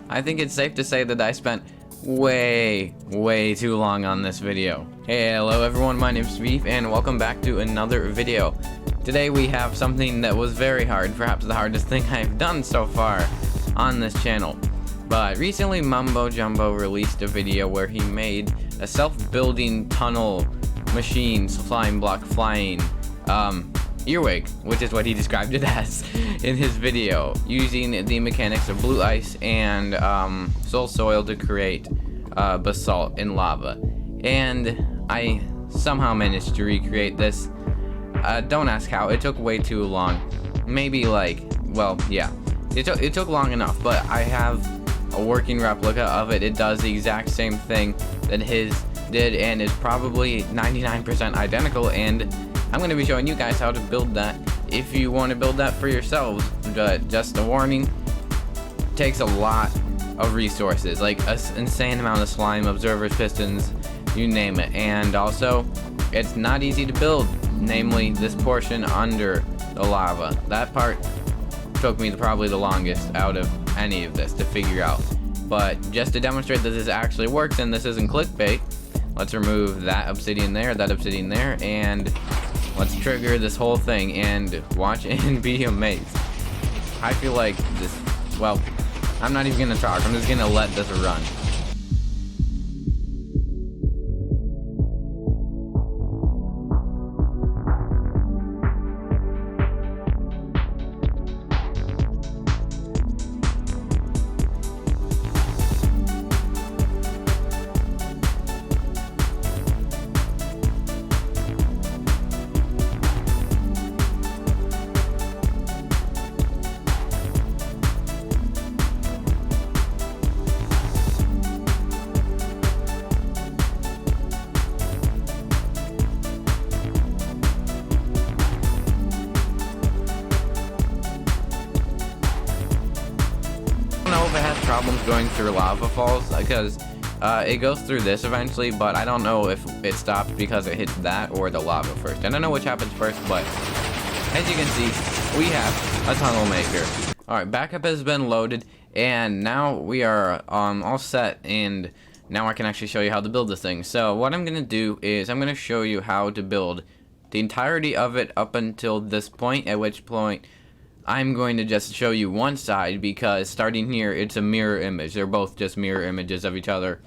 I think it's safe to say that I spent way too long on this video. Hey, hello everyone, my name's Beef and welcome back to another video. Today we have something that was very hard, perhaps the hardest thing I've done so far on this channel. But recently Mumbo Jumbo released a video where he made a self-building tunnel machine slime block flying earwig, which is what he described it as in his video, using the mechanics of blue ice and soul soil to create basalt and lava. And I somehow managed to recreate this. Don't ask how, it took way too long. Maybe like, well, yeah, it took long enough, but I have a working replica of it. It does the exact same thing that his did and is probably 99% identical, and I'm going to be showing you guys how to build that if you want to build that for yourselves. But just a warning, it takes a lot of resources, like an insane amount of slime, observers, pistons, you name it. And also, it's not easy to build, namely this portion under the lava. That part took me probably the longest out of any of this to figure out. But just to demonstrate that this actually works and this isn't clickbait, let's remove that obsidian there, and let's trigger this whole thing and watch and be amazed. I feel like this, well, I'm not even gonna talk, I'm just gonna let this run. Problems going through lava falls because it goes through this eventually, but I don't know if it stopped because it hits that or the lava first. I don't know which happens first, but as you can see, we have a tunnel maker. Alright, backup has been loaded and now we are all set, and now I can actually show you how to build this thing. So what I'm gonna do is I'm gonna show you how to build the entirety of it up until this point, at which point I'm going to just show you one side, because starting here, it's a mirror image. They're both just mirror images of each other,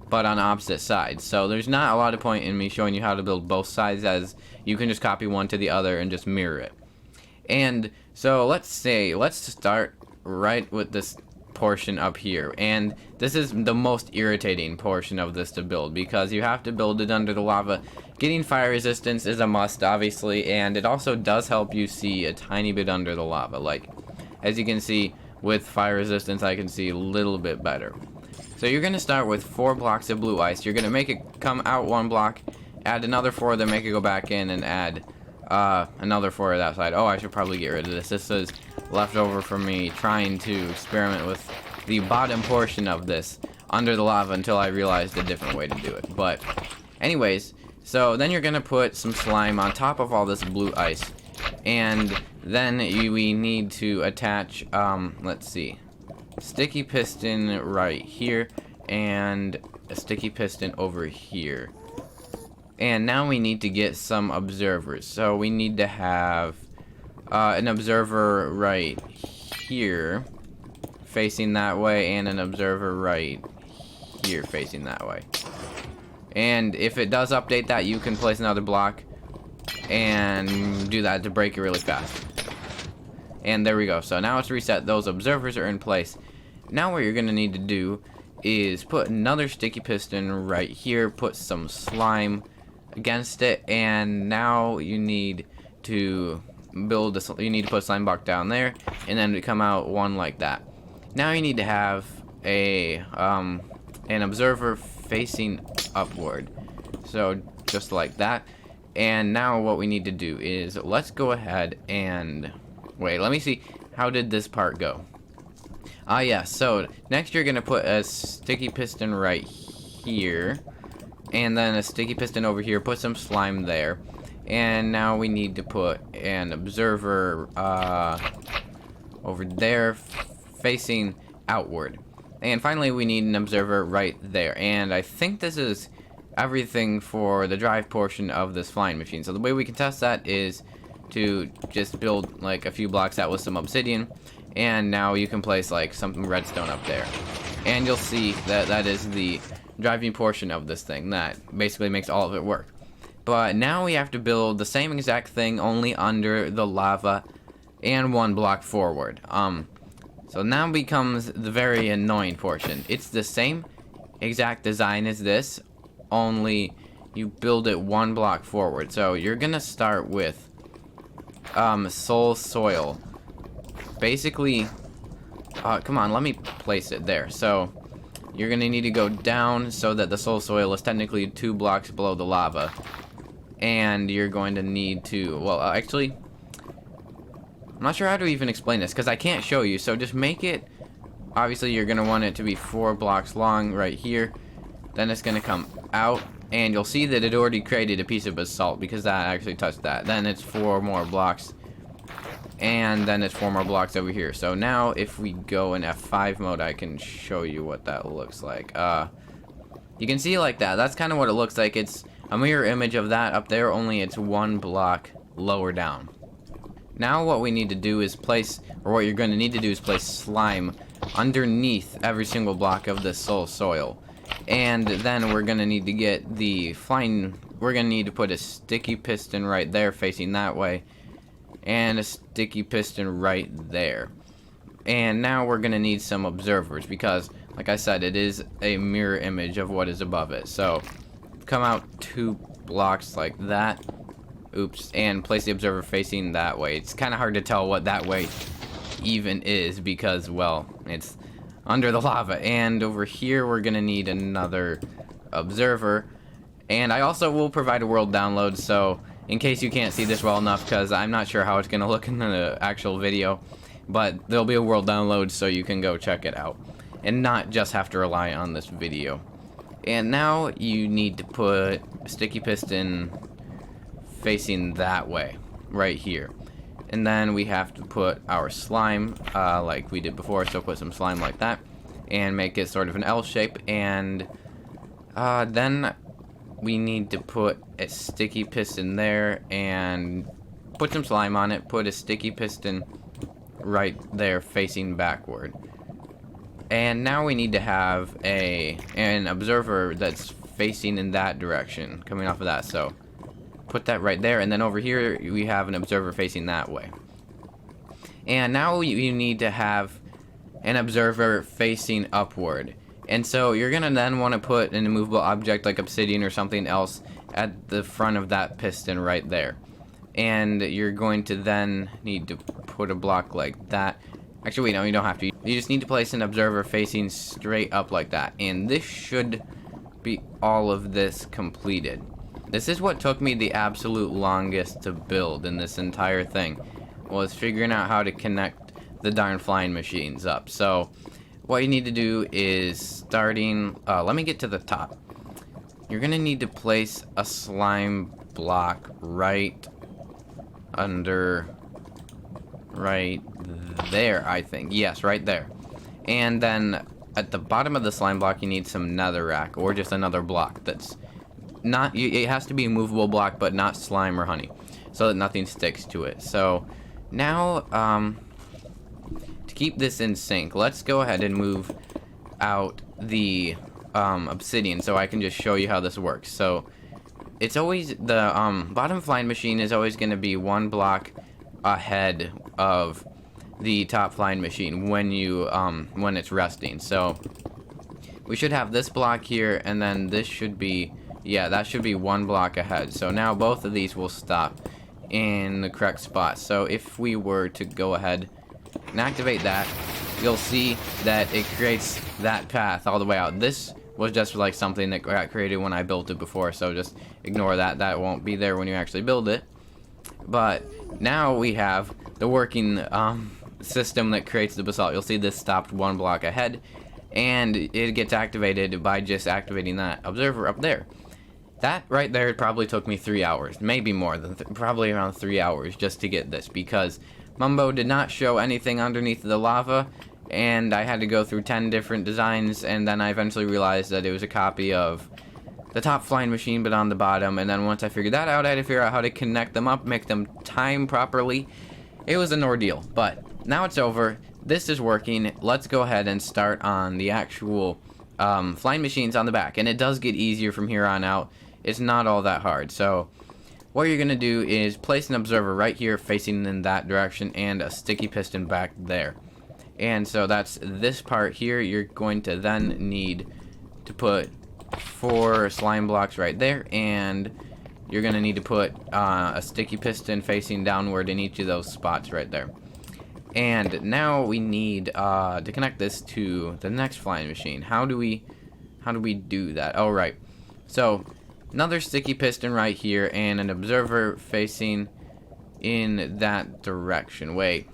but on opposite sides. So there's not a lot of point in me showing you how to build both sides, as you can just copy one to the other and just mirror it. And so let's start right with this portion up here. And this is the most irritating portion of this to build, because you have to build it under the lava. Getting fire resistance is a must, obviously, and it also does help you see a tiny bit under the lava. Like, as you can see, with fire resistance, I can see a little bit better. So you're going to start with 4 blocks of blue ice. You're going to make it come out 1 block, add another 4, then make it go back in, and add another 4 to that side. Oh, I should probably get rid of this. This is left over from me trying to experiment with the bottom portion of this under the lava until I realized a different way to do it. But anyways, so then you're gonna put some slime on top of all this blue ice, and then we need to attach let's see, sticky piston right here and a sticky piston over here. And now we need to get some observers. So we need to have an observer right here facing that way, and an observer right here facing that way. And if it does update that, you can place another block and do that to break it really fast. And there we go. So now it's reset. Those observers are in place. Now what you're going to need to do is put another sticky piston right here, put some slime against it, and now you need to build this. You need to put a slime block down there, and then to come out 1 like that. Now you need to have a an observer facing upward, so just like that. And now what we need to do is, let's go ahead and wait, let me see, how did this part go? Yeah, so next you're gonna put a sticky piston right here, and then a sticky piston over here, put some slime there, and now we need to put an observer over there facing outward. And finally, we need an observer right there. And I think this is everything for the drive portion of this flying machine. So the way we can test that is to just build like a few blocks out with some obsidian. And now you can place like some redstone up there. And you'll see that that is the driving portion of this thing. That basically makes all of it work. But now we have to build the same exact thing, only under the lava and one block forward. So now becomes the very annoying portion. It's the same exact design as this, only you build it one block forward. So you're gonna start with soul soil. Basically, come on, let me place it there. So you're gonna need to go down so that the soul soil is technically 2 blocks below the lava. And you're going to need to, well, actually, I'm not sure how to even explain this because I can't show you. So just make it, obviously you're going to want it to be 4 blocks long right here. Then it's going to come out and you'll see that it already created a piece of basalt because that actually touched that. Then it's 4 more blocks. And then it's 4 more blocks over here. So now if we go in F5 mode, I can show you what that looks like. You can see like that. That's kind of what it looks like. It's a mirror image of that up there, only it's 1 block lower down. Now what we need to do is place, or what you're going to need to do is place slime underneath every single block of the soul soil. And then we're going to need to get the flying, we're going to need to put a sticky piston right there facing that way. And a sticky piston right there. And now we're going to need some observers because, like I said, it is a mirror image of what is above it. So come out 2 blocks like that. Oops. And place the observer facing that way. It's kind of hard to tell what that way even is because, well, it's under the lava. And over here we're going to need another observer. And I also will provide a world download, so in case you can't see this well enough, because I'm not sure how it's going to look in the actual video, but there'll be a world download so you can go check it out and not just have to rely on this video. And now you need to put a sticky piston facing that way, right here. And then we have to put our slime like we did before, so put some slime like that and make it sort of an L shape. And then we need to put a sticky piston there and put some slime on it, put a sticky piston right there facing backward. And now we need to have an observer that's facing in that direction, coming off of that. So put that right there, and then over here we have an observer facing that way. And now you need to have an observer facing upward. And so you're gonna then want to put an immovable object like obsidian or something else at the front of that piston right there. And you're going to then need to put a block like that. Actually, wait, no, you don't have to. You just need to place an observer facing straight up like that. And this should be all of this completed. This is what took me the absolute longest to build in this entire thing, was figuring out how to connect the darn flying machines up. So what you need to do is starting, let me get to the top. You're gonna need to place a slime block right under, right there, I think. Yes, right there. And then at the bottom of the slime block, you need some netherrack, or just another block that's not, it has to be a movable block, but not slime or honey, so that nothing sticks to it. So now, to keep this in sync, let's go ahead and move out the obsidian so I can just show you how this works. So it's always, the bottom flying machine is always going to be 1 block ahead of the top flying machine when you when it's resting. So we should have this block here, and then this should be, yeah, that should be 1 block ahead. So now both of these will stop in the correct spot. So if we were to go ahead and activate that, you'll see that it creates that path all the way out. This was just like something that got created when I built it before, so just ignore that. That won't be there when you actually build it. But now we have the working system that creates the basalt. You'll see this stopped 1 block ahead, and it gets activated by just activating that observer up there. That right there probably took me 3 hours, maybe more than probably around 3 hours just to get this, because Mumbo did not show anything underneath the lava, and I had to go through 10 different designs, and then I eventually realized that it was a copy of the top flying machine but on the bottom. And then once I figured that out, I had to figure out how to connect them up, make them time properly. It was an ordeal, but now it's over. This is working. Let's go ahead and start on the actual flying machines on the back, and it does get easier from here on out. It's not all that hard. So what you're gonna do is place an observer right here facing in that direction and a sticky piston back there. And so that's this part here. You're going to then need to put 4 slime blocks right there, and you're gonna need to put a sticky piston facing downward in each of those spots right there. And now we need to connect this to the next flying machine. How do we do that? Oh, right. So another sticky piston right here and an observer facing in that direction. Wait,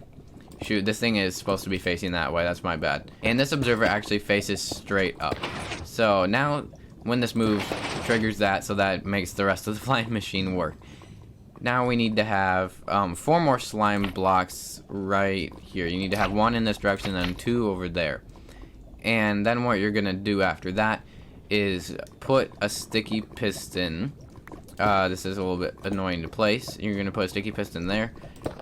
shoot, this thing is supposed to be facing that way. That's my bad. And this observer actually faces straight up. So now when this moves, it triggers that, so that makes the rest of the flying machine work. Now we need to have 4 more slime blocks right here. You need to have 1 in this direction and then 2 over there. And then what you're gonna do after that is put a sticky piston. This is a little bit annoying to place. You're gonna put a sticky piston there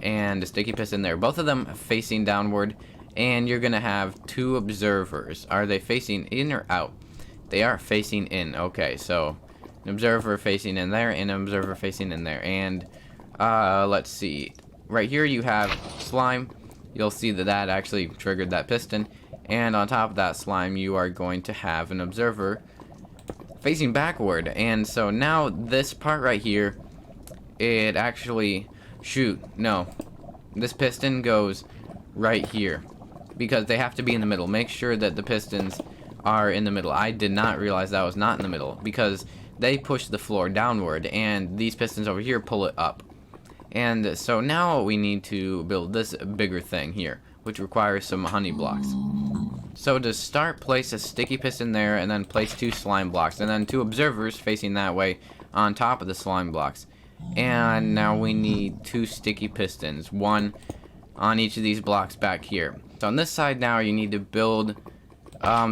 and a sticky piston there, both of them facing downward. And you're gonna have 2 observers. Are they facing in or out? They are facing in. Okay, so an observer facing in there and an observer facing in there. And let's see, right here you have slime. You'll see that that actually triggered that piston, and on top of that slime you are going to have an observer facing backward. And so now this part right here, it actually, shoot, no, this piston goes right here because they have to be in the middle. Make sure that the pistons are in the middle. I did not realize that was not in the middle because they push the floor downward, and these pistons over here pull it up. And so now we need to build this bigger thing here, which requires some honey blocks. So to start, place a sticky piston there, and then place 2 slime blocks, and then 2 observers facing that way on top of the slime blocks. And now we need 2 sticky pistons, 1 on each of these blocks back here. So on this side now you need to build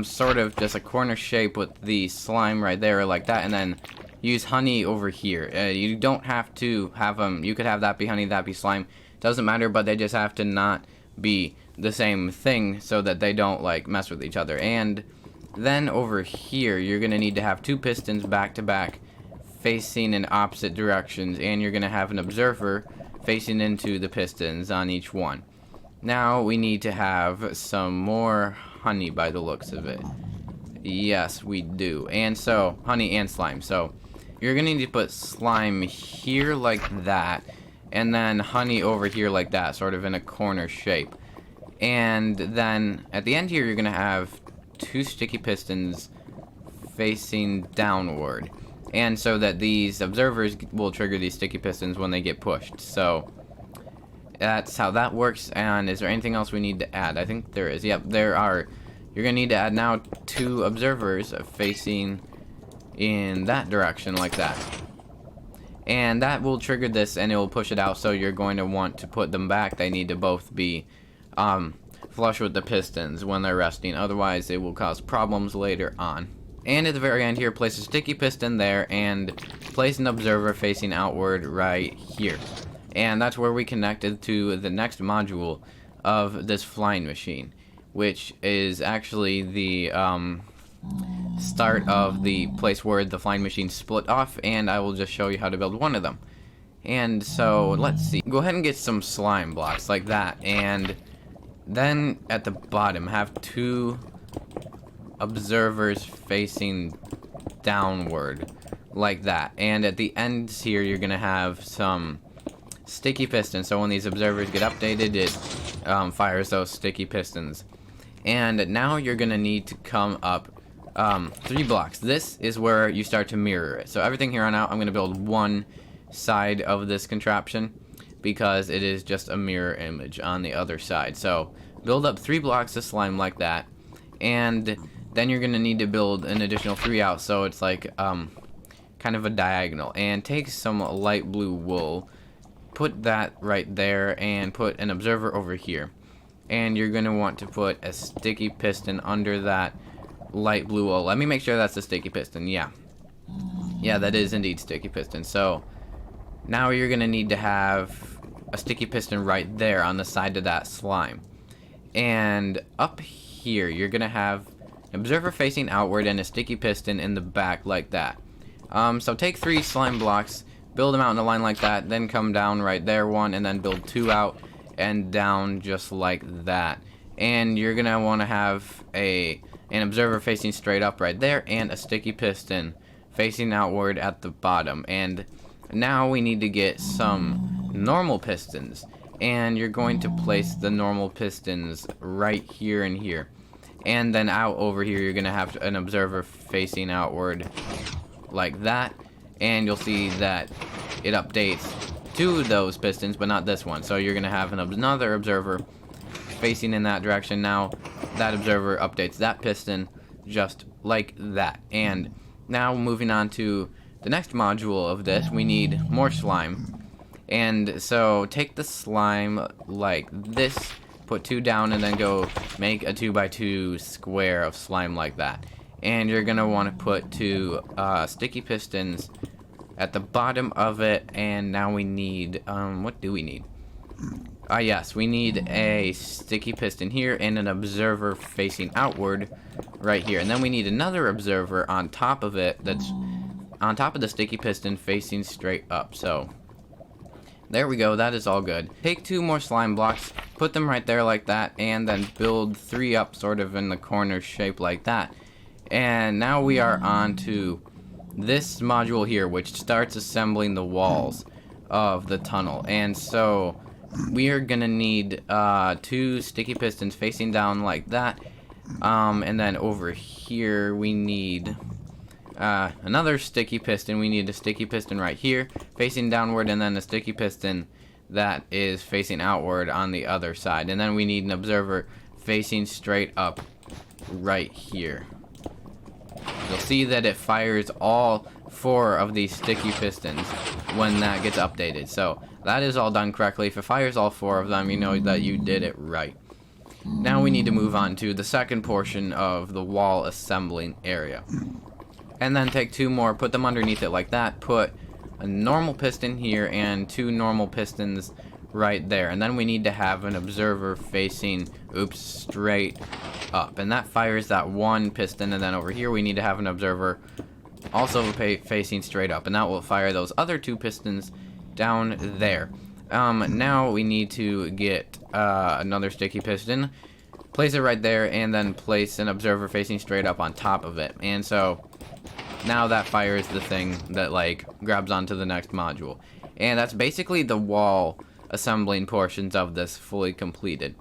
sort of just a corner shape with the slime right there like that, and then use honey over here. You don't have to have them, you could have that be honey, that be slime, doesn't matter, but they just have to not be the same thing so that they don't like mess with each other. And then over here you're gonna need to have 2 pistons back to back facing in opposite directions, and you're gonna have an observer facing into the pistons on each one. Now we need to have some more honey by the looks of it. Yes, we do. And so honey and slime. So you're gonna need to put slime here like that, and then honey over here like that, sort of in a corner shape. And then at the end here you're gonna have 2 sticky pistons facing downward, and so that these observers will trigger these sticky pistons when they get pushed. So that's how that works. And is there anything else we need to add? I think there is. Yep, there are. You're gonna need to add now 2 observers facing in that direction like that, and that will trigger this and it will push it out. So you're going to want to put them back. They need to both be flush with the pistons when they're resting, otherwise it will cause problems later on. And at the very end here, place a sticky piston there and place an observer facing outward right here. And that's where we connected to the next module of this flying machine, which is actually the start of the place where the flying machine split off, and I will just show you how to build one of them. And so let's see, go ahead and get some slime blocks like that, and then at the bottom have 2 observers facing downward like that, and at the ends here you're gonna have some sticky pistons, so when these observers get updated it fires those sticky pistons. And now you're gonna need to come up 3 blocks. This is where you start to mirror it. So everything here on out, I'm gonna build one side of this contraption because it is just a mirror image on the other side. So build up 3 blocks of slime like that, and then you're gonna need to build an additional 3 out, so it's like kind of a diagonal. And take some light blue wool, put that right there, and put an observer over here. and you're going to want to put a sticky piston under that light blue wool. Let me make sure that's a sticky piston. Yeah, that is indeed sticky piston. So now you're going to need to have a sticky piston right there on the side of that slime. And up here, you're going to have an observer facing outward and a sticky piston in the back like that. So take 3 slime blocks, build them out in a line like that, then come down right there 1, and then build 2 out and down just like that. And you're going to want to have an observer facing straight up right there and a sticky piston facing outward at the bottom. And now we need to get some normal pistons, and you're going to place the normal pistons right here and here, and then out over here you're gonna have an observer facing outward like that, and you'll see that it updates to those pistons but not this one. So you're gonna have another observer facing in that direction. Now that observer updates that piston just like that. And now moving on to the next module of this, we need more slime. And so take the slime like this, put 2 down, and then go make a 2x2 square of slime like that. And you're gonna want to put 2 sticky pistons at the bottom of it. And now we need what do we need? Yes, we need a sticky piston here and an observer facing outward right here. And then we need another observer on top of it, that's on top of the sticky piston facing straight up. So there we go, that is all good. Take 2 more slime blocks, put them right there like that, and then build 3 up sort of in the corner shape like that. And now we are on to this module here, which starts assembling the walls of the tunnel. And so we are gonna need 2 sticky pistons facing down like that, and then over here we need another sticky piston. We need a sticky piston right here facing downward, and then a sticky piston that is facing outward on the other side. And then we need an observer facing straight up right here. You'll see that it fires all 4 of these sticky pistons when that gets updated. So that is all done correctly. If it fires all 4 of them, you know that you did it right. Now we need to move on to the second portion of the wall assembling area. And then take 2 more, put them underneath it like that, put a normal piston here and 2 normal pistons right there. And then we need to have an observer facing, straight up. And that fires that 1 piston, and then over here we need to have an observer also facing straight up. And that will fire those other 2 pistons down there. Now we need to get another sticky piston, place it right there, and then place an observer facing straight up on top of it. And so now that fires the thing that like grabs onto the next module. And that's basically the wall assembling portions of this fully completed.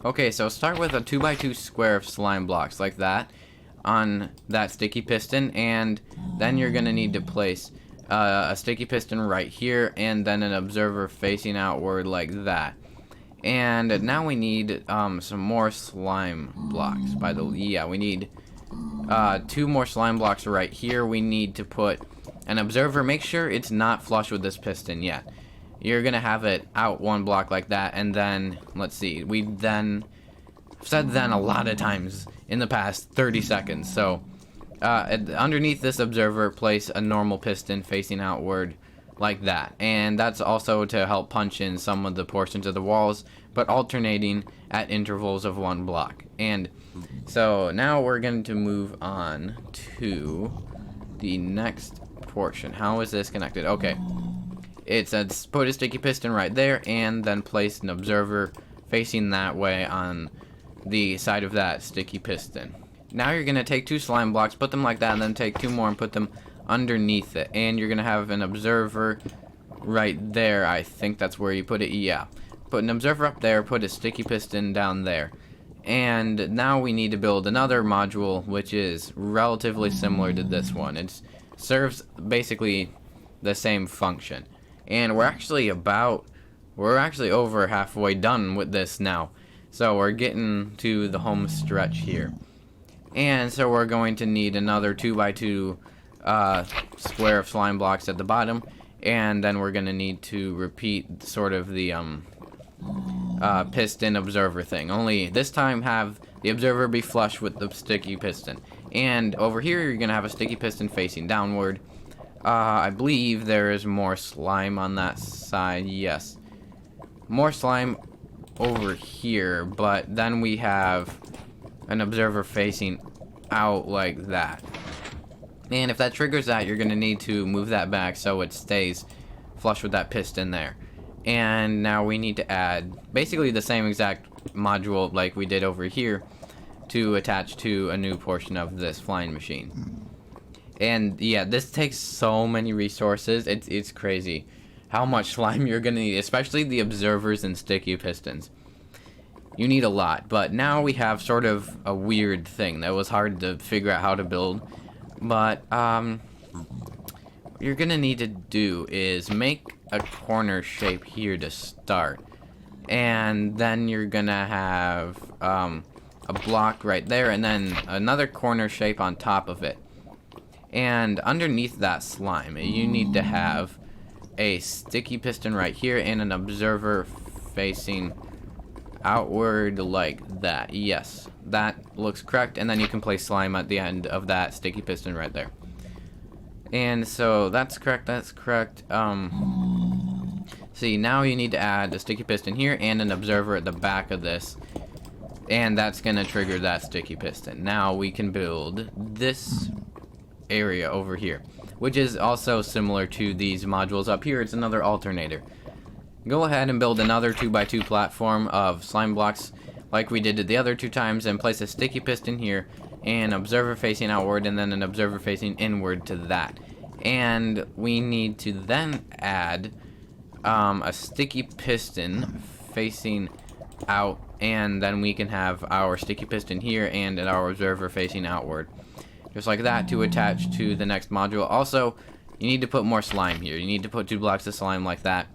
Okay, so start with a 2x2 square of slime blocks like that on that sticky piston, and then you're gonna need to place a sticky piston right here, and then an observer facing outward like that. And now we need some more slime blocks. We need 2 more slime blocks right here. We need to put an observer. Make sure it's not flush with this piston yet. You're gonna have it out 1 block like that, and then let's see. I've said then a lot of times in the past 30 seconds. So underneath this observer, place a normal piston facing outward like that. And that's also to help punch in some of the portions of the walls, but alternating at intervals of 1 block. And so now we're going to move on to the next portion. How is this connected? Okay. It says put a sticky piston right there, and then place an observer facing that way on the side of that sticky piston. Now you're going to take 2 slime blocks, put them like that, and then take 2 more and put them underneath it. And you're going to have an observer right there. I think that's where you put it. Yeah. Put an observer up there, put a sticky piston down there. And now we need to build another module, which is relatively similar to this one. It serves basically the same function. And we're actually over halfway done with this now. So we're getting to the home stretch here. And so we're going to need another 2x2 square of slime blocks at the bottom. And then we're going to need to repeat sort of the piston observer thing. Only this time have the observer be flush with the sticky piston. And over here you're gonna have a sticky piston facing downward. I believe there is more slime on that side. Yes, more slime over here, but then we have an observer facing out like that. And if that triggers that, you're gonna need to move that back so it stays flush with that piston there. And now we need to add basically the same exact module like we did over here to attach to a new portion of this flying machine. And yeah, this takes so many resources. It's crazy how much slime you're gonna need, especially the observers and sticky pistons. You need a lot, but now we have sort of a weird thing that was hard to figure out how to build. But what you're gonna need to do is make a corner shape here to start, and then you're gonna have a block right there, and then another corner shape on top of it. And underneath that slime, you need to have a sticky piston right here and an observer facing outward like that. Yes, that looks correct. And then you can place slime at the end of that sticky piston right there. And so that's correct. That's correct. See, now you need to add a sticky piston here and an observer at the back of this, and that's gonna trigger that sticky piston. Now we can build this area over here, which is also similar to these modules up here. It's another alternator. Go ahead and build another 2x2 platform of slime blocks like we did it the other two times, and place a sticky piston here, and observer facing outward, and then an observer facing inward to that. And we need to then add a sticky piston facing out, and then we can have our sticky piston here and our observer facing outward, just like that, to attach to the next module. Also, you need to put more slime here. You need to put 2 blocks of slime like that.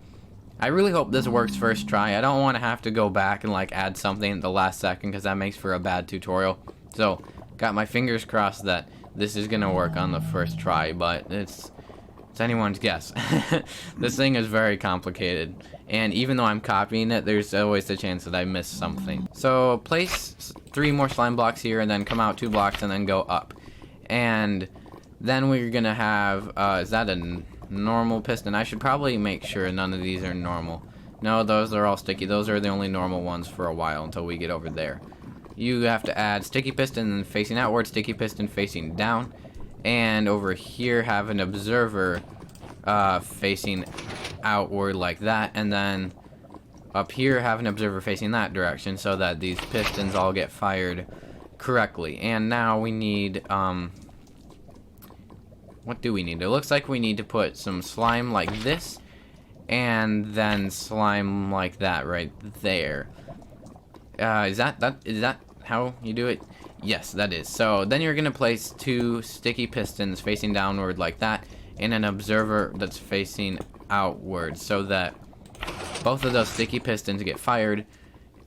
I really hope this works first try. I don't want to have to go back and like add something at the last second, because that makes for a bad tutorial. So got my fingers crossed that this is gonna work on the first try, but it's anyone's guess. This thing is very complicated, and even though I'm copying it, there's always the chance that I missed something. So place 3 more slime blocks here, and then come out 2 blocks, and then go up. And then we're gonna have is that a normal piston? I should probably make sure none of these are normal. No, those are all sticky. Those are the only normal ones for a while until we get over there. You have to add sticky piston facing outward, sticky piston facing down, and over here have an observer facing outward like that, and then up here have an observer facing that direction, so that these pistons all get fired correctly. And now we need what do we need? It looks like we need to put some slime like this, and then slime like that right there. Is that how you do it? Yes, that is. So then you're gonna place 2 sticky pistons facing downward like that, and an observer that's facing outward, so that both of those sticky pistons get fired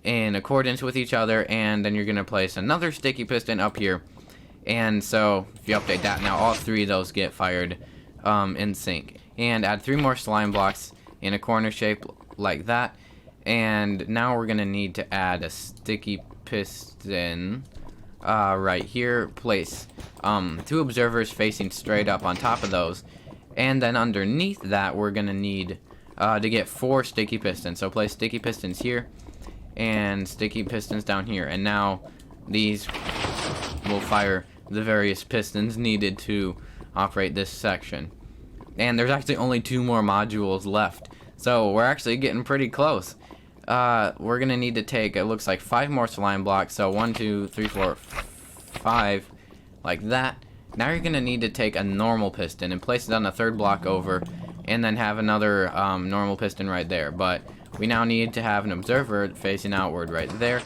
in accordance with each other. And then you're gonna place another sticky piston up here, and so if you update that, now all 3 of those get fired in sync. And add 3 more slime blocks in a corner shape like that. And now we're gonna need to add a sticky piston right here. Place 2 observers facing straight up on top of those, and then underneath that we're gonna need to get 4 sticky pistons. So place sticky pistons here and sticky pistons down here, and now these will fire the various pistons needed to operate this section. And there's actually only 2 more modules left, so we're actually getting pretty close. We're gonna need to take, it looks like 5 more slime blocks. So 1, 2, 3, 4, 5, like that. Now you're gonna need to take a normal piston and place it on a 3rd block over, and then have another normal piston right there. But we now need to have an observer facing outward right there,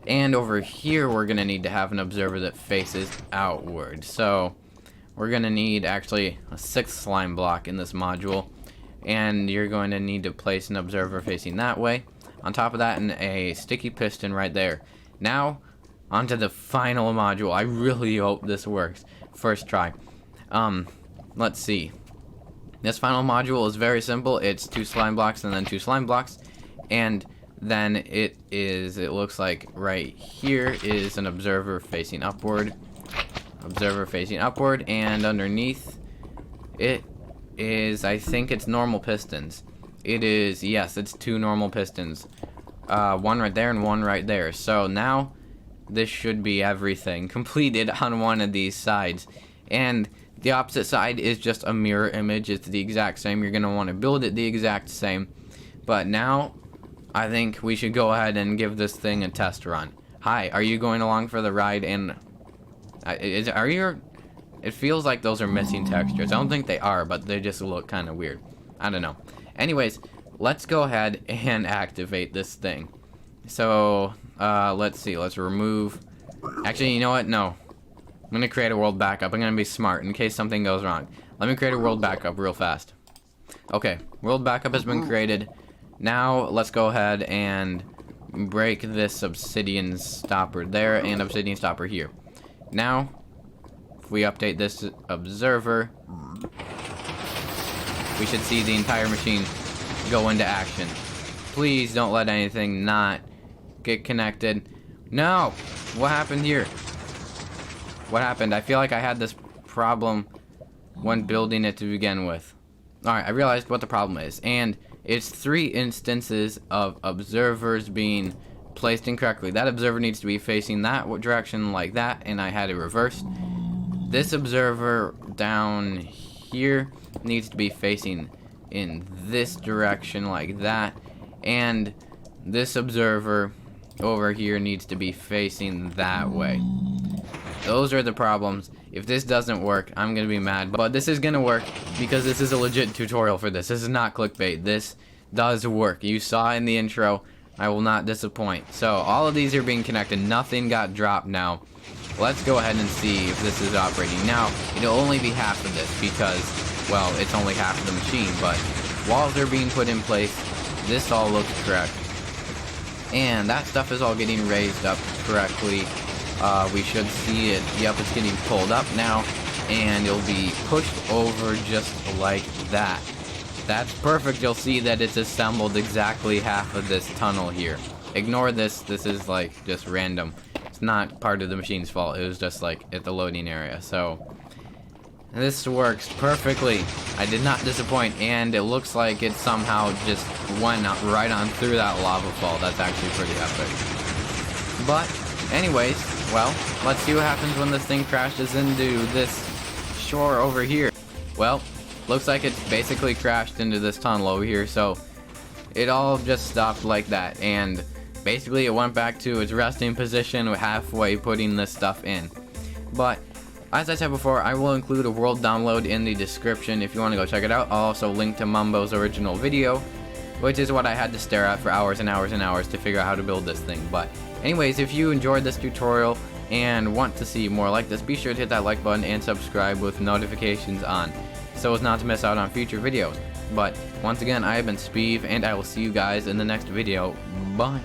and over here we're gonna need to have an observer that faces outward. So we're gonna need actually a 6th slime block in this module, and you're going to need to place an observer facing that way on top of that, and a sticky piston right there. Now onto the final module. I really hope this works first try. Let's see. This final module is very simple. It's 2 slime blocks and then 2 slime blocks, and then it looks like right here is an observer facing upward. Observer facing upward, and underneath it is, I think it's normal pistons. It is, yes, it's 2 normal pistons. One right there and one right there. So now this should be everything completed on one of these sides. And the opposite side is just a mirror image. It's the exact same. You're going to want to build it the exact same. But now I think we should go ahead and give this thing a test run. Hi, are you going along for the ride? And it feels like those are missing textures. I don't think they are, but they just look kind of weird. I don't know. Anyways, let's go ahead and activate this thing. So, let's see. Let's remove... Actually, you know what? No. I'm going to create a world backup. I'm going to be smart in case something goes wrong. Let me create a world backup real fast. Okay, world backup has been created. Now, let's go ahead and break this obsidian stopper there and obsidian stopper here. Now, if we update this observer, we should see the entire machine go into action. Please don't let anything not get connected. No! What happened here? What happened? I feel like I had this problem when building it to begin with. Alright, I realized what the problem is. And it's 3 instances of observers being placed incorrectly. That observer needs to be facing that direction like that, and I had it reversed. This observer down here needs to be facing in this direction like that, and this observer over here needs to be facing that way. Those are the problems. If this doesn't work, I'm gonna be mad, but this is gonna work because this is a legit tutorial for this. This is not clickbait. This does work. You saw in the intro. I will not disappoint. So all of these are being connected. Nothing got dropped now. Let's go ahead and see if this is operating. Now, it'll only be half of this because, well, it's only half of the machine, but walls are being put in place. This all looks correct. And that stuff is all getting raised up correctly. We should see it. Yep, it's getting pulled up now, and it'll be pushed over just like that. That's perfect. You'll see that it's assembled exactly half of this tunnel here. Ignore this. This is like just random. It's not part of the machine's fault. It was just like at the loading area. So this works perfectly. I did not disappoint, and it looks like it somehow just went right on through that lava fall. That's actually pretty epic. But anyways, well, let's see what happens when this thing crashes into this shore over here. Well, looks like it's basically crashed into this tunnel over here, so it all just stopped like that, and basically it went back to its resting position halfway putting this stuff in. But as I said before, I will include a world download in the description if you want to go check it out. I'll also link to Mumbo's original video, which is what I had to stare at for hours and hours and hours to figure out how to build this thing. But anyways, if you enjoyed this tutorial and want to see more like this, be sure to hit that like button and subscribe with notifications on, so as not to miss out on future videos. But once again, I have been Speeve, and I will see you guys in the next video. Bye.